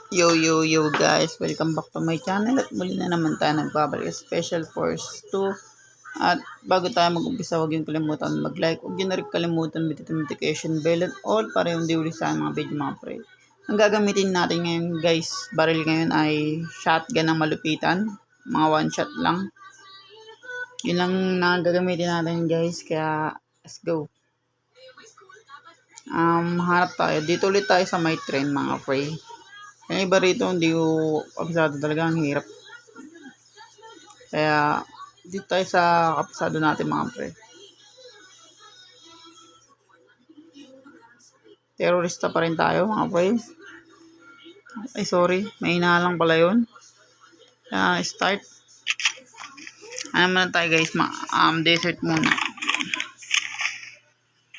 Yo guys, welcome back to my channel at muli na naman tayo nagbabalik Special Force 2. At bago tayo mag-umpisa, huwag yung kalimutan mag-like, huwag yung na rin kalimutan with the notification bell and all para yung di uli sa mga video mga pre. Ang gagamitin natin ngayon guys, baril ngayon ay shotgun ng malupitan, mga one shot lang. Yun lang na gagamitin natin guys, kaya let's go. Harap tayo, dito ulit tayo sa my train mga pre. Yung iba rito, hindi ko kabisado talaga. Ang hirap. Kaya, dito tayo sa kabisado natin mga pre. Terorista pa rin tayo mga pre. Ay, sorry. May lang pala yun. Kaya, start. Ano muna tayo guys. Desert muna.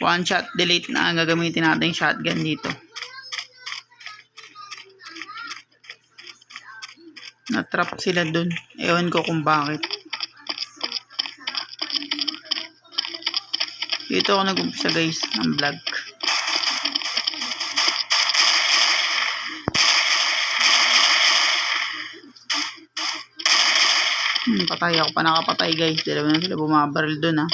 One shot delete na ang gagamitin natin shotgun dito. Natrap sila dun. Ewan ko kung bakit. Dito ako nag-umpisa guys ng vlog. Patay ako pa nakapatay guys. Dalawa na sila bumabaril dun ha.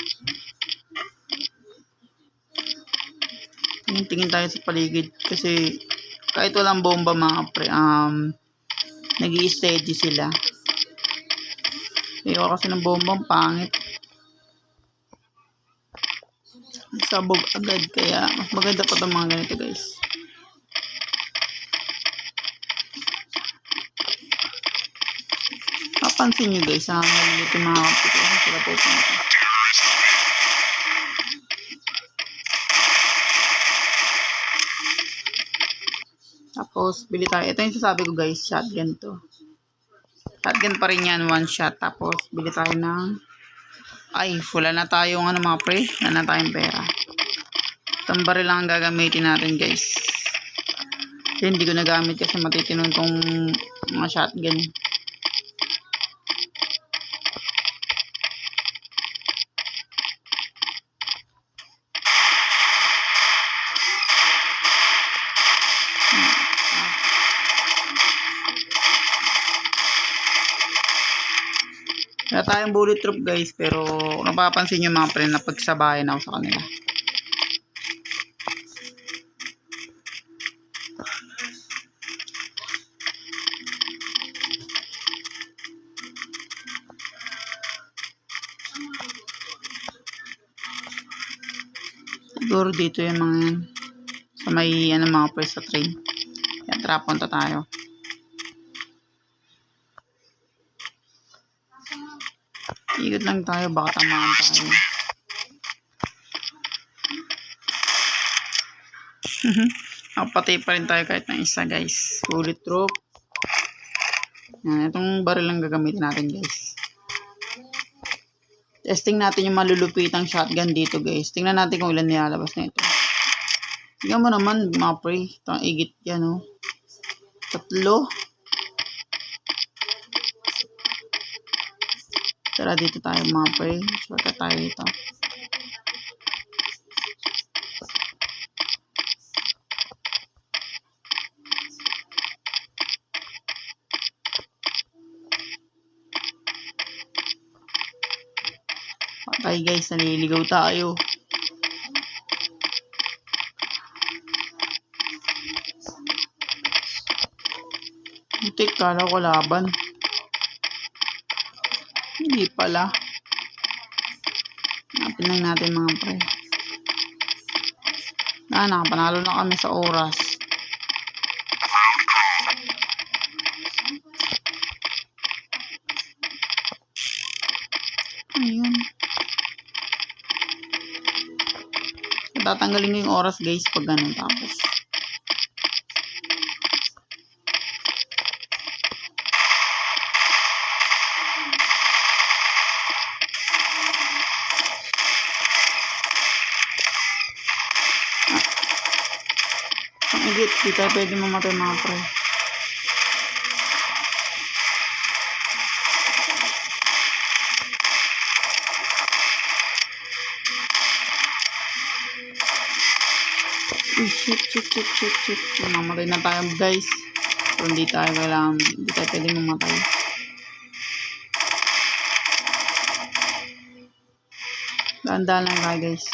Tingin tayo sa paligid kasi kahit walang bomba mga pre, nag-i-steady sila. Ayoko kasi ng bombang pangit. Sabog agad kaya mas maganda pa itong mga ganito guys. Papansin nyo guys, maliliit yung mga kapit kasi sila po punta. Tapos, bili tayo. Ito yung sasabi ko guys, shotgun to. Shotgun pa rin yan, one shot. Tapos, bili tayo ng... Ay, wala na tayong mga pre. Wala na tayong pera. Itong baril lang ang gagamitin natin guys. Kasi hindi ko nagamit kasi matitinon tong mga shotgun. Wala tayong bulletproof guys, pero napapansin nyo mga pre na pagsabayan ako sa kanila. Siguro dito yung mga yan. Sa may mga pre sa train. Kaya tara, punta tayo. Ikot lang tayo, baka tamaan tayo. Patay pa rin tayo kahit na isa guys. Bulletproof. Yan, itong baril lang gagamitin natin guys. Testing natin yung malulupitang shotgun dito guys. Tingnan natin kung ilan nilalabas na ito. Tingnan mo naman mga pre. Ito ang igit yan oh. 3. Tara dito tayo mga pre. Shortcut tayo dito. Patay guys, naliligaw tayo. Butik, kala ko laban. Hindi pala. Hanapin lang natin mga pre. Nakapanalo na kami sa oras. Ayun. Tatanggalin yung oras guys pag ganun tapos. Ang igit, di tayo pwede mamatay mga pre. Shit. Mamatay na tayo guys. Pero hindi tayo pwedeng mamatay. Dahan-dahan lang tayo guys.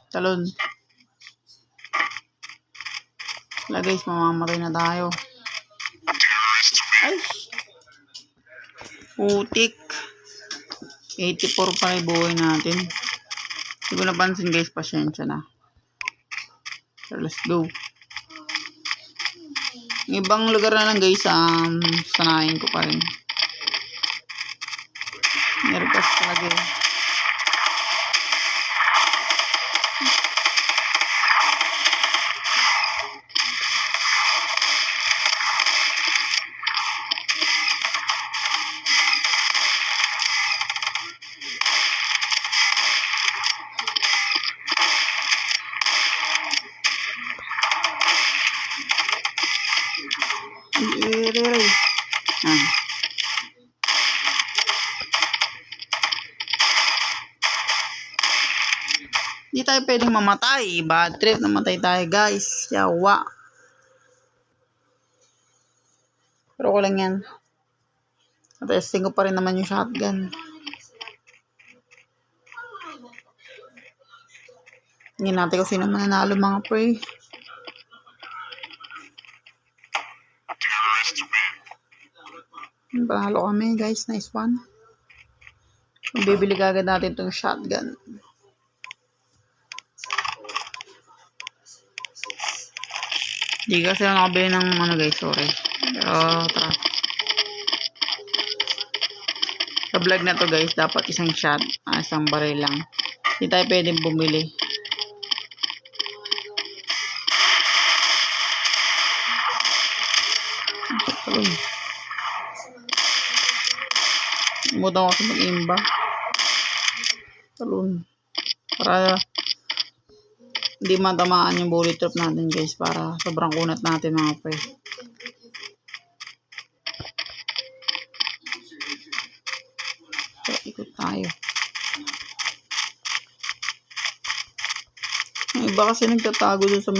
Talon. Wala guys, mamamatay na tayo. Ay! Putik. 84 pa rin buhay natin. Hindi ko napansin guys, pasensya na. So, let's go. Yung ibang lugar na lang guys, sanayin ko pa rin. Nirpas talaga eh. Hindi tayo pwedeng mamatay. Bad trip, namatay tayo guys. Yawa. Pero ko lang yan. Testing ko pa rin naman yung shotgun. Hindi natin kung sino mananalo mga pre. Panalo kami guys. Nice one. Bibili kagad natin itong shotgun. Hindi kasi ako nakabili ng guys, sorry. Pero tara. Sa vlog na to guys, dapat isang shot, isang baril lang. Hindi tayo pwedeng bumili. Talon. Umutan ko kasi mag-imba. Talon. Para hindi matamaan yung bullet trap natin guys, para sobrang kunat natin mga pre. So, ikot tayo. Yung iba kasi nagtatago dun sa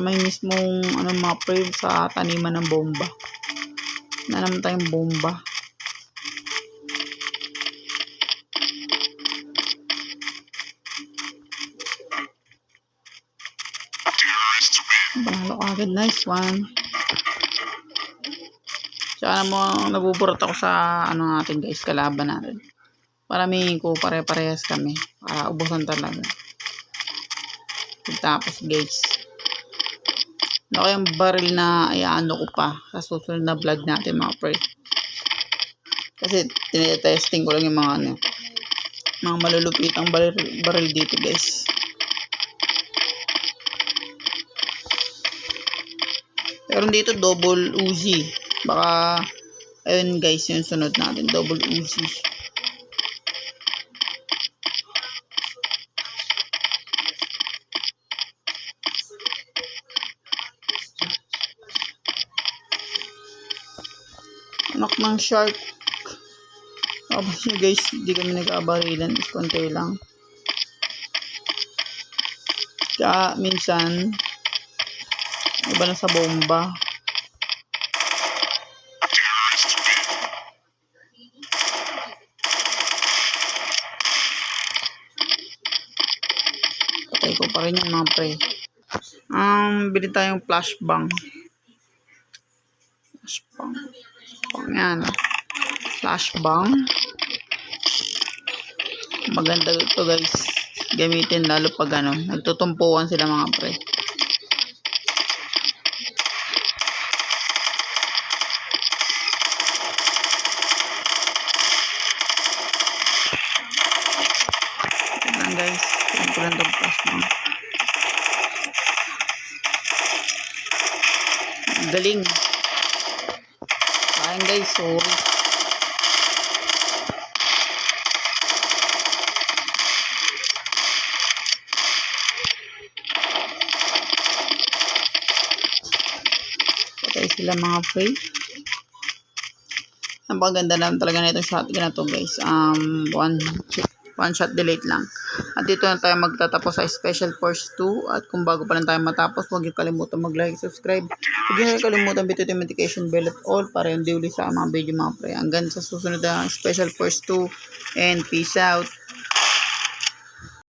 may mismong mga pre, sa taniman ng bomba. Na naman tayong bomba. Panalo agad, nice one. Tsaka nabuburot ako sa natin guys, kalaban natin. Para ko pare-parehas kami. Para ubusan talaga. Tapos guys, ano kayang baril na ko pa sa susunod na vlog natin mga pre. Kasi tinetesting ko lang yung mga malulupitang baril dito guys. Pero dito double Uzi. Baka ayun guys, yung sunod natin, double Uzi. Anak ng shark. Tapos yun guys, hindi kami nag-abarilan, is konti lang. Kaya minsan iba na sa bomba. Patay ko pa rin yung mga pre. Bili tayong flashbang. Yan. Flashbang. Maganda ito guys. Gamitin lalo pag nagtutumpuan sila mga pre. Yan guys. Yan ko lang itong flashbang. Galing. Sayang guys, sorry. Patay sila mga pre. Napakaganda lang talaga na itong shotgun na to guys. One shot delete lang. At dito na tayo magtatapos sa Special Force 2. At kung bago pa lang tayo matapos, huwag niyo kalimutan mag-like, subscribe. Huwag niyo kalimutan bituin yung notification bell at all para yung di uli sa mga video mga pre. Hanggang sa susunod na Special Force 2 and peace out.